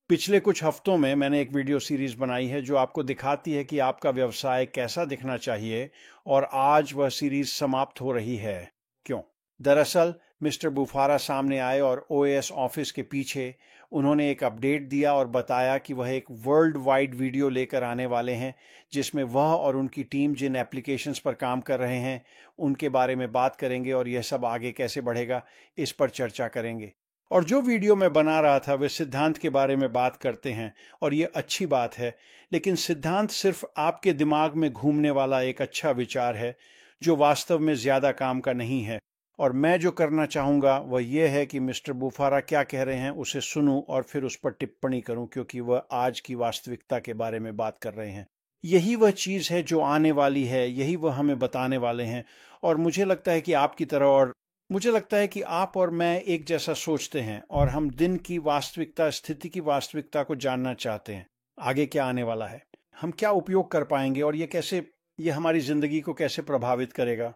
पिछले कुछ हफ्तों में मैंने एक वीडियो सीरीज बनाई है जो आपको दिखाती है कि आपका व्यवसाय कैसा दिखना चाहिए और आज वह सीरीज समाप्त हो रही है। क्यों? दरअसल मिस्टर बुफारा सामने आए और ओएस ऑफिस के पीछे उन्होंने एक अपडेट दिया और बताया कि वह एक वर्ल्ड वाइड वीडियो लेकर आने वाले हैं जिसमें वह और उनकी टीम जिन एप्लीकेशंस पर काम कर रहे हैं उनके बारे में बात करेंगे और यह सब आगे कैसे बढ़ेगा इस पर चर्चा करेंगे। और जो वीडियो मैं बना रहा था वे सिद्धांत के बारे में बात करते हैं और ये अच्छी बात है, लेकिन सिद्धांत सिर्फ आपके दिमाग में घूमने वाला एक अच्छा विचार है जो वास्तव में ज़्यादा काम का नहीं है। और मैं जो करना चाहूँगा वह यह है कि मिस्टर बुफारा क्या कह रहे हैं उसे सुनूं और फिर उस पर टिप्पणी करूं, क्योंकि वह आज की वास्तविकता के बारे में बात कर रहे हैं। यही वह चीज़ है जो आने वाली है, यही वह हमें बताने वाले हैं। और मुझे लगता है कि आपकी तरह और मुझे लगता है कि आप और मैं एक जैसा सोचते हैं और हम दिन की वास्तविकता, स्थिति की वास्तविकता को जानना चाहते हैं। आगे क्या आने वाला है, हम क्या उपयोग कर पाएंगे और ये हमारी जिंदगी को कैसे प्रभावित करेगा।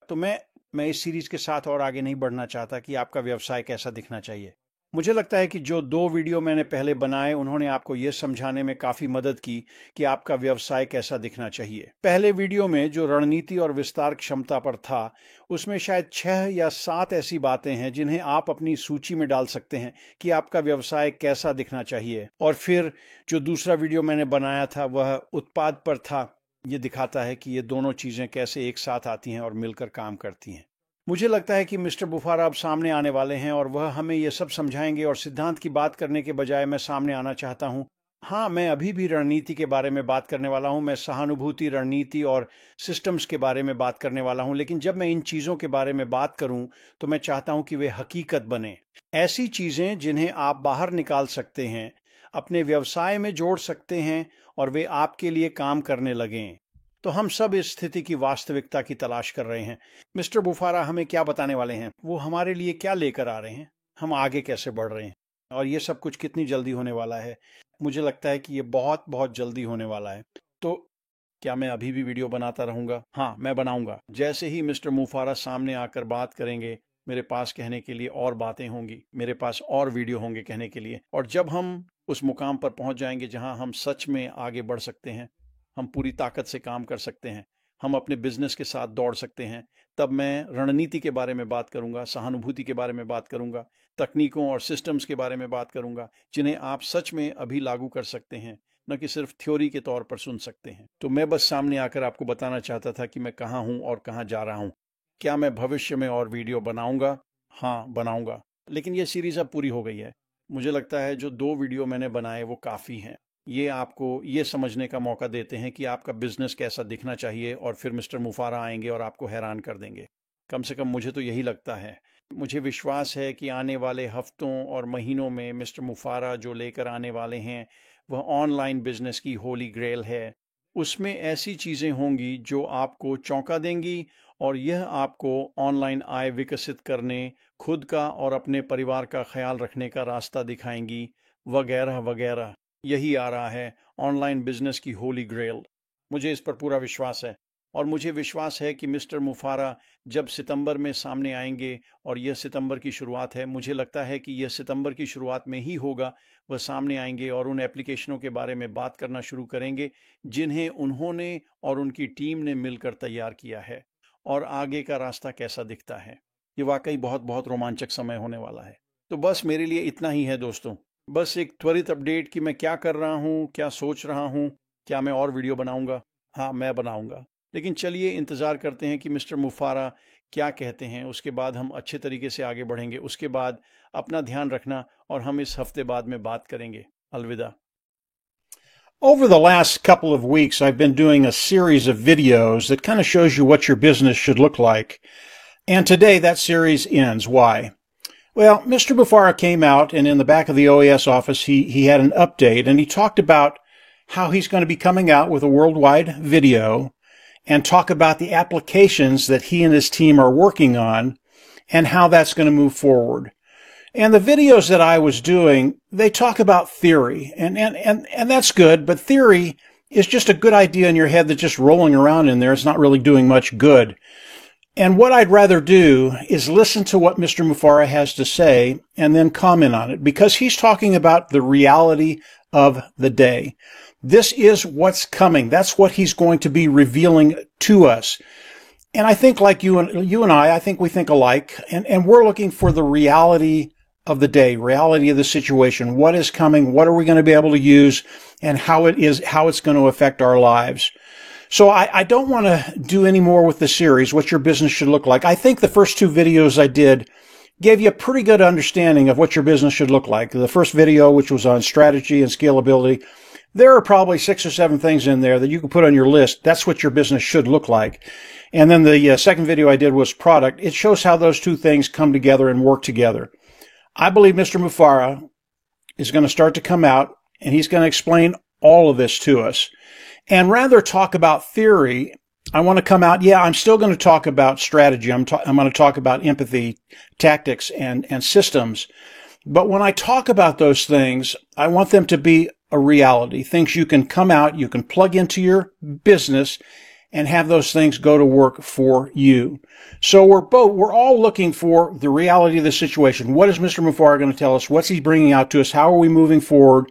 तो मैं इस सीरीज के साथ और आगे नहीं बढ़ना चाहता कि आपका व्यवसाय कैसा दिखना चाहिए। मुझे लगता है कि जो 2 वीडियो मैंने पहले बनाए उन्होंने आपको यह समझाने में काफ़ी मदद की कि आपका व्यवसाय कैसा दिखना चाहिए। पहले वीडियो में जो रणनीति और विस्तार क्षमता पर था उसमें शायद 6 या 7 ऐसी बातें हैं जिन्हें आप अपनी सूची में डाल सकते हैं कि आपका व्यवसाय कैसा दिखना चाहिए। और फिर जो दूसरा वीडियो मैंने बनाया था वह उत्पाद पर था। ये दिखाता है कि ये दोनों चीज़ें कैसे एक साथ आती हैं और मिलकर काम करती हैं। मुझे लगता है कि मिस्टर बुफारा अब सामने आने वाले हैं और वह हमें ये सब समझाएंगे और सिद्धांत की बात करने के बजाय मैं सामने आना चाहता हूँ। हाँ, मैं अभी भी रणनीति के बारे में बात करने वाला हूँ, मैं सहानुभूति, रणनीति और सिस्टम्स के बारे में बात करने वाला हूँ, लेकिन जब मैं इन चीज़ों के बारे में बात करूँ तो मैं चाहता हूँ कि वे हकीकत बने। ऐसी चीज़ें जिन्हें आप बाहर निकाल सकते हैं, अपने व्यवसाय में जोड़ सकते हैं और वे आपके लिए काम करने लगें। तो हम सब इस स्थिति की वास्तविकता की तलाश कर रहे हैं। मिस्टर बुफारा हमें क्या बताने वाले हैं, वो हमारे लिए क्या लेकर आ रहे हैं, हम आगे कैसे बढ़ रहे हैं और ये सब कुछ कितनी जल्दी होने वाला है। मुझे लगता है कि ये बहुत बहुत जल्दी होने वाला है। तो क्या मैं अभी भी वीडियो बनाता रहूँगा? हाँ, मैं बनाऊँगा। जैसे ही मिस्टर बुफारा सामने आकर बात करेंगे मेरे पास कहने के लिए और बातें होंगी, मेरे पास और वीडियो होंगे कहने के लिए। और जब हम उस मुकाम पर पहुँच जाएंगे जहाँ हम सच में आगे बढ़ सकते हैं, हम पूरी ताकत से काम कर सकते हैं, हम अपने बिजनेस के साथ दौड़ सकते हैं, तब मैं रणनीति के बारे में बात करूंगा, सहानुभूति के बारे में बात करूंगा, तकनीकों और सिस्टम्स के बारे में बात करूंगा जिन्हें आप सच में अभी लागू कर सकते हैं, न कि सिर्फ थ्योरी के तौर पर सुन सकते हैं। तो मैं बस सामने आकर आपको बताना चाहता था कि मैं कहाँ हूँ और कहाँ जा रहा हूँ। क्या मैं भविष्य में और वीडियो बनाऊंगा? हाँ, बनाऊंगा, लेकिन ये सीरीज़ अब पूरी हो गई है। मुझे लगता है जो 2 वीडियो मैंने बनाए वो काफ़ी हैं। ये आपको ये समझने का मौका देते हैं कि आपका बिजनेस कैसा दिखना चाहिए और फिर मिस्टर मुफारा आएंगे और आपको हैरान कर देंगे। कम से कम मुझे तो यही लगता है। मुझे विश्वास है कि आने वाले हफ्तों और महीनों में मिस्टर मुफारा जो लेकर आने वाले हैं वह ऑनलाइन बिजनेस की होली ग्रेल है। उसमें ऐसी चीज़ें होंगी जो आपको चौंका देंगी और यह आपको ऑनलाइन आय विकसित करने, खुद का और अपने परिवार का ख्याल रखने का रास्ता दिखाएंगी, वगैरह वगैरह। यही आ रहा है ऑनलाइन बिजनेस की होली ग्रेल। मुझे इस पर पूरा विश्वास है और मुझे विश्वास है कि मिस्टर मुफारा जब सितंबर में सामने आएंगे, और यह सितंबर की शुरुआत है, मुझे लगता है कि यह सितंबर की शुरुआत में ही होगा, वह सामने आएंगे और उन एप्लीकेशनों के बारे में बात करना शुरू करेंगे जिन्हें उन्होंने और उनकी टीम ने मिलकर तैयार किया है और आगे का रास्ता कैसा दिखता है। ये वाकई बहुत बहुत रोमांचक समय होने वाला है। तो बस मेरे लिए इतना ही है दोस्तों, बस एक त्वरित अपडेट कि मैं क्या कर रहा हूँ, क्या सोच रहा हूँ, क्या मैं और वीडियो बनाऊंगा? हाँ, मैं बनाऊंगा, लेकिन चलिए इंतज़ार करते हैं कि मिस्टर मुफारा क्या कहते हैं, उसके बाद हम अच्छे तरीके से आगे बढ़ेंगे। उसके बाद अपना ध्यान रखना और हम इस हफ्ते बाद में बात करेंगे। अलविदा। Over the last couple of weeks, I've been doing a series of videos that kind of shows you what your business should look like. And today that series ends. Why? Well, Mr. Bufara came out, and in the back of the OES office, he had an update, and he talked about how he's going to be coming out with a worldwide video and talk about the applications that he and his team are working on and how that's going to move forward. And the videos that I was doing, they talk about theory, and that's good, but theory is just a good idea in your head that's just rolling around in there. It's not really doing much good. And what I'd rather do is listen to what Mr. Mufareh has to say and then comment on it, because he's talking about the reality of the day. This is what's coming. That's what he's going to be revealing to us. And I think like you and I think we think alike, and we're looking for the reality of the day, reality of the situation. What is coming? What are we going to be able to use? And how it's going to affect our lives. So I don't want to do any more with the series, what your business should look like. I think the first two videos I did gave you a pretty good understanding of what your business should look like. The first video, which was on strategy and scalability, there are probably 6 or 7 things in there that you can put on your list. That's what your business should look like. And then the second video I did was product. It shows how those two things come together and work together. I believe Mr. Mufareh is going to start to come out, and he's going to explain all of this to us. And rather talk about theory, I want to come out, I'm still going to talk about strategy. I'm going to talk about empathy, tactics, and systems. But when I talk about those things, I want them to be a reality, things you can come out, you can plug into your business and have those things go to work for you. So we're all looking for the reality of the situation. What is Mr. Mufareh going to tell us? What's he bringing out to us? How are we moving forward?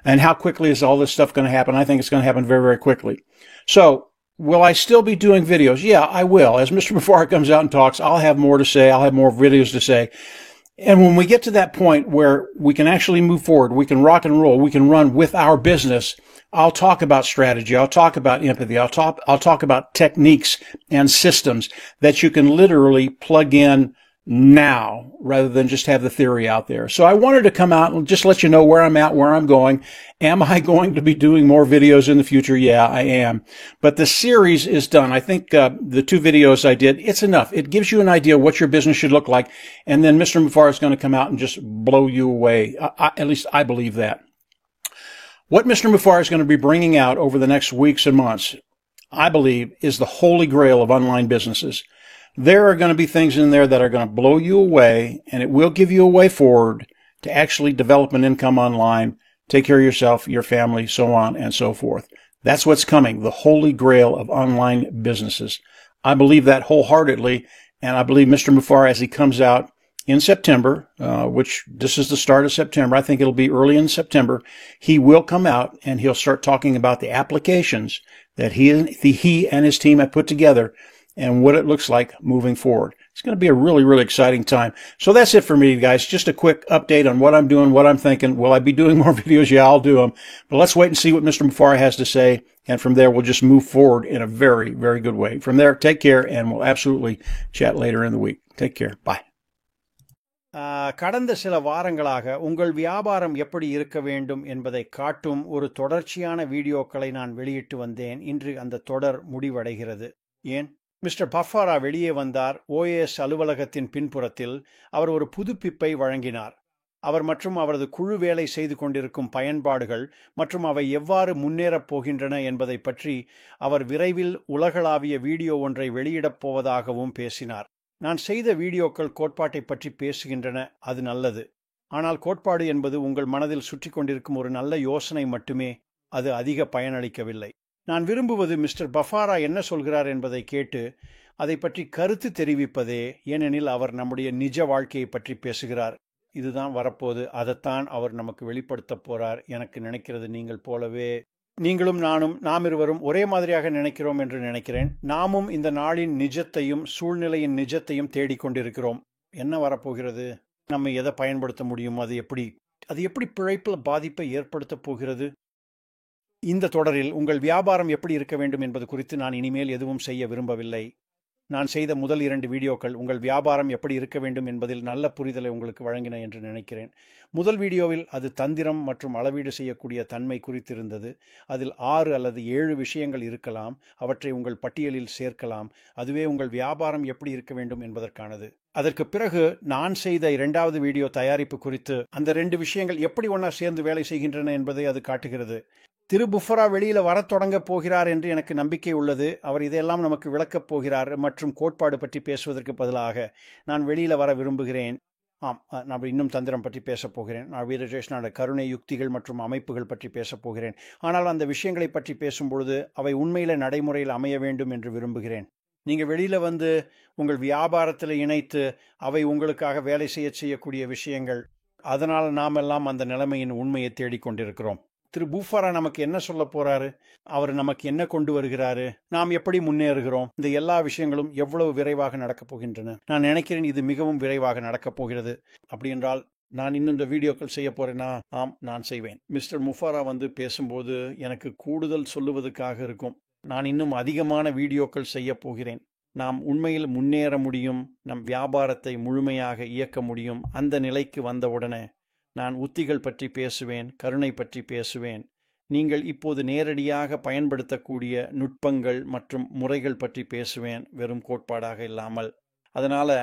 And how quickly is all this stuff going to happen? I think it's going to happen very, very quickly. So will I still be doing videos? Yeah, I will. As Mr. Mufareh comes out and talks, I'll have more to say. I'll have more videos to say. And when we get to that point where we can actually move forward, we can rock and roll, we can run with our business, I'll talk about strategy. I'll talk about empathy. I'll talk about techniques and systems that you can literally plug in now rather than just have the theory out there. So I wanted to come out and just let you know where I'm at, where I'm going. Am I going to be doing more videos in the future? Yeah, I am. But the series is done. I think the 2 videos I did, it's enough. It gives you an idea what your business should look like. And then Mr. Mufareh is going to come out and just blow you away. At least I believe that. What Mr. Mufareh is going to be bringing out over the next weeks and months, I believe, is the holy grail of online businesses. There are going to be things in there that are going to blow you away, and it will give you a way forward to actually develop an income online, take care of yourself, your family, so on and so forth. That's what's coming, the holy grail of online businesses. I believe that wholeheartedly, and I believe Mr. Mufareh, as he comes out in September, which this is the start of September, I think it'll be early in September, he will come out and he'll start talking about the applications that he and his team have put together and what it looks like moving forward. It's going to be a really, really exciting time. So that's it for me, guys. Just a quick update on what I'm doing, what I'm thinking. Will I be doing more videos? Yeah, I'll do them. But let's wait and see what Mr. Mufareh has to say. And from there, we'll just move forward in a very, very good way. From there, take care, and we'll absolutely chat later in the week. Take care. Bye. கடந்த சில வாரங்களாக உங்கள் வியாபாரம் எப்படி இருக்க வேண்டும் என்பதை காட்டும் ஒரு தொடர்ச்சியான வீடியோக்களை நான் வெளியிட்டு வந்தேன். இன்று அந்த தொடர் முடிவடைகிறது. ஏன்? மிஸ்டர் பஃபாரா வெளியே வந்தார். OAS அலுவலகத்தின் பின்புறத்தில் அவர் ஒரு புதுப்பிப்பை வழங்கினார். அவர் மற்றும் அவரது குழு வேலை செய்து கொண்டிருக்கும் பயன்பாடுகள் மற்றும் அவை எவ்வாறு முன்னேறப் போகின்றன என்பதை பற்றி அவர் விரைவில் உலகளாவிய வீடியோ ஒன்றை வெளியிடப் போவதாகவும் பேசினார். நான் செய்த வீடியோக்கள் கோட்பாட்டை பற்றி பேசுகின்றன, அது நல்லது. ஆனால் கோட்பாடு என்பது உங்கள் மனதில் சுற்றி கொண்டிருக்கும் ஒரு நல்ல யோசனை மட்டுமே, அது அதிக பயனளிக்கவில்லை. நான் விரும்புவது மிஸ்டர் பஃபாரா என்ன சொல்கிறார் என்பதை கேட்டு அதை பற்றி கருத்து தெரிவிப்பதே. ஏனெனில் அவர் நம்முடைய நிஜ வாழ்க்கையை பற்றி பேசுகிறார். இதுதான் வரப்போது, அதைத்தான் அவர் நமக்கு வெளிப்படுத்தப் போறார். எனக்கு நினைக்கிறது நீங்கள் போலவே நீங்களும் நாம் இருவரும் ஒரே மாதிரியாக நினைக்கிறோம் என்று நினைக்கிறேன். நாமும் இந்த நாளின் நிஜத்தையும் சூழ்நிலையின் நிஜத்தையும் தேடிக்கொண்டிருக்கிறோம். என்ன வரப்போகிறது? நம்ம எதை பயன்படுத்த முடியும்? அது எப்படி பிழைப்பில் பாதிப்பை ஏற்படுத்தப் போகிறது? இந்த தொடரில் உங்கள் வியாபாரம் எப்படி இருக்க வேண்டும் என்பது குறித்து நான் இனிமேல் எதுவும் செய்ய விரும்பவில்லை. நான் செய்த முதல் 2 வீடியோக்கள் உங்கள் வியாபாரம் எப்படி இருக்க வேண்டும் என்பதில் நல்ல புரிதலை உங்களுக்கு வழங்கின என்று நினைக்கிறேன். முதல் வீடியோவில் அது தந்திரம் மற்றும் அளவீடு செய்யக்கூடிய தன்மை குறித்திருந்தது. அதில் 6 அல்லது 7 விஷயங்கள் இருக்கலாம். அவற்றை உங்கள் பட்டியலில் சேர்க்கலாம். அதுவே உங்கள் வியாபாரம் எப்படி இருக்க வேண்டும் என்பதற்கானது. அதற்கு பிறகு நான் செய்த 2வது வீடியோ தயாரிப்பு குறித்து அந்த 2 விஷயங்கள் எப்படி ஒன்றா சேர்ந்து வேலை செய்கின்றன என்பதை அது காட்டுகிறது. திரு புஃபரா வெளியில் வரத் தொடங்கப் போகிறார் என்று எனக்கு நம்பிக்கை உள்ளது. அவர் இதையெல்லாம் நமக்கு விளக்கப் போகிறார் மற்றும் கோட்பாடு பற்றி பேசுவதற்கு பதிலாக நான் வெளியில் வர விரும்புகிறேன். நான் இன்னும் தந்திரம் பற்றி பேசப் போகிறேன். நான் வீரஜேஷ்னோட கருணை யுக்திகள் மற்றும் அமைப்புகள் பற்றி பேசப் போகிறேன். ஆனால் அந்த விஷயங்களை பற்றி பேசும்பொழுது அவை உண்மையில நடைமுறையில் அமைய வேண்டும் என்று விரும்புகிறேன். நீங்கள் வெளியில் வந்து உங்கள் வியாபாரத்தில் இணைத்து அவை உங்களுக்காக வேலை செய்யக்கூடிய விஷயங்கள். அதனால் நாம் எல்லாம் அந்த நிலைமையின் உண்மையை தேடிக்கொண்டிருக்கிறோம். திரு பூஃபாரா நமக்கு என்ன சொல்ல போறாரு, அவர் நமக்கு என்ன கொண்டு வருகிறாரு, நாம் எப்படி முன்னேறுகிறோம், இந்த எல்லா விஷயங்களும் எவ்வளவு விரைவாக நடக்கப் போகின்றன. நான் நினைக்கிறேன் இது மிகவும் விரைவாக நடக்கப் போகிறது. அப்படி என்றால் நான் இன்னும் இந்த வீடியோக்கள் செய்ய போறேன்னா? ஆம், நான் செய்வேன். மிஸ்டர் முஃபாரா வந்து பேசும்போது எனக்கு கூடுதல் சொல்லுவதற்காக இருக்கும். நான் இன்னும் அதிகமான வீடியோக்கள் செய்ய போகிறேன். நாம் உண்மையில் முன்னேற முடியும், நம் வியாபாரத்தை முழுமையாக இயக்க முடியும். அந்த நிலைக்கு வந்தவுடனே நான் உத்திகள் பற்றி பேசுவேன், கருணை பற்றி பேசுவேன். நீங்கள் இப்போது நேரடியாக பயன்படுத்தக்கூடிய நுட்பங்கள் மற்றும் முறைகள் பற்றி பேசுவேன், வெறும் கோட்பாடாக இல்லாமல். அதனால்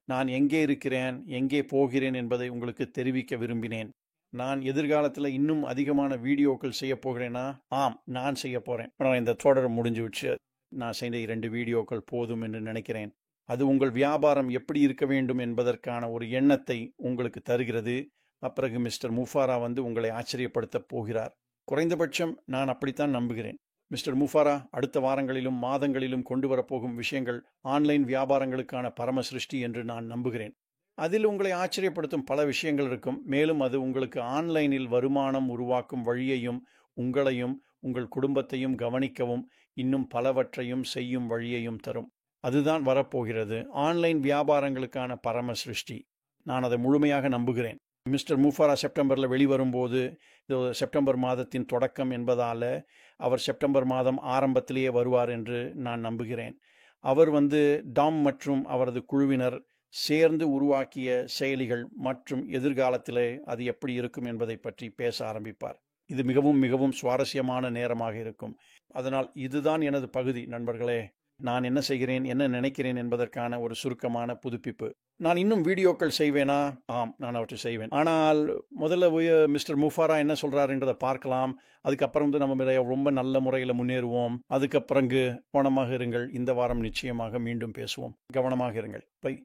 நான் எங்கே இருக்கிறேன், எங்கே போகிறேன் என்பதை உங்களுக்கு தெரிவிக்க விரும்பினேன். நான் எதிர்காலத்தில் இன்னும் அதிகமான வீடியோக்கள் செய்ய போகிறேனா? ஆம், நான் செய்ய போகிறேன். ஆனால் இந்த தொடர் முடிஞ்சு வச்சு நான் செய்த 2 வீடியோக்கள் போதும் என்று நினைக்கிறேன். அது உங்கள் வியாபாரம் எப்படி இருக்க வேண்டும் என்பதற்கான ஒரு எண்ணத்தை உங்களுக்கு தருகிறது. அப்பிறகு மிஸ்டர் முஃபாரா வந்து உங்களை ஆச்சரியப்படுத்த போகிறார். குறைந்தபட்சம் நான் அப்படித்தான் நம்புகிறேன். மிஸ்டர் முஃபாரா அடுத்த வாரங்களிலும் மாதங்களிலும் கொண்டு வரப்போகும் விஷயங்கள் ஆன்லைன் வியாபாரங்களுக்கான பரம சிருஷ்டி என்று நான் நம்புகிறேன். அதில் உங்களை ஆச்சரியப்படுத்தும் பல விஷயங்கள் இருக்கும். மேலும் அது உங்களுக்கு ஆன்லைனில் வருமானம் உருவாக்கும் வழியையும் உங்களையும் உங்கள் குடும்பத்தையும் கவனிக்கவும் இன்னும் பலவற்றையும் செய்யும் வழியையும் தரும். அதுதான் வரப்போகிறது, ஆன்லைன் வியாபாரங்களுக்கான பரம சிருஷ்டி. நான் அதை முழுமையாக நம்புகிறேன். மிஸ்டர் முஃபாரா செப்டம்பரில் வெளிவரும்போது, இது செப்டம்பர் மாதத்தின் தொடக்கம் என்பதால் அவர் செப்டம்பர் மாதம் ஆரம்பத்திலேயே வருவார் என்று நான் நம்புகிறேன். அவர் வந்து டாம் மற்றும் அவரது குழுவினர் சேர்ந்து உருவாக்கிய செயலிகள் மற்றும் எதிர்காலத்திலே அது எப்படி இருக்கும் என்பதை பற்றி பேச ஆரம்பிப்பார். இது மிகவும் மிகவும் சுவாரஸ்யமான நேரமாக இருக்கும். அதனால் இதுதான் எனது பகுதி நண்பர்களே. நான் என்ன செய்கிறேன், என்ன நினைக்கிறேன் என்பதற்கான ஒரு சுருக்கமான புதுப்பிப்பு. நான் இன்னும் வீடியோக்கள் செய்வேனா? ஆம், நான் அவற்றை செய்வேன். ஆனால் முதல்ல மிஸ்டர் முஃபாரா என்ன சொல்கிறாருன்றதை பார்க்கலாம். அதுக்கப்புறம் வந்து நம்ம ரொம்ப நல்ல முறையில் முன்னேறுவோம். அதுக்கப்புறங்கு கவனமாக இருங்கள். இந்த வாரம் நிச்சயமாக மீண்டும் பேசுவோம். கவனமாக இருங்கள். பை.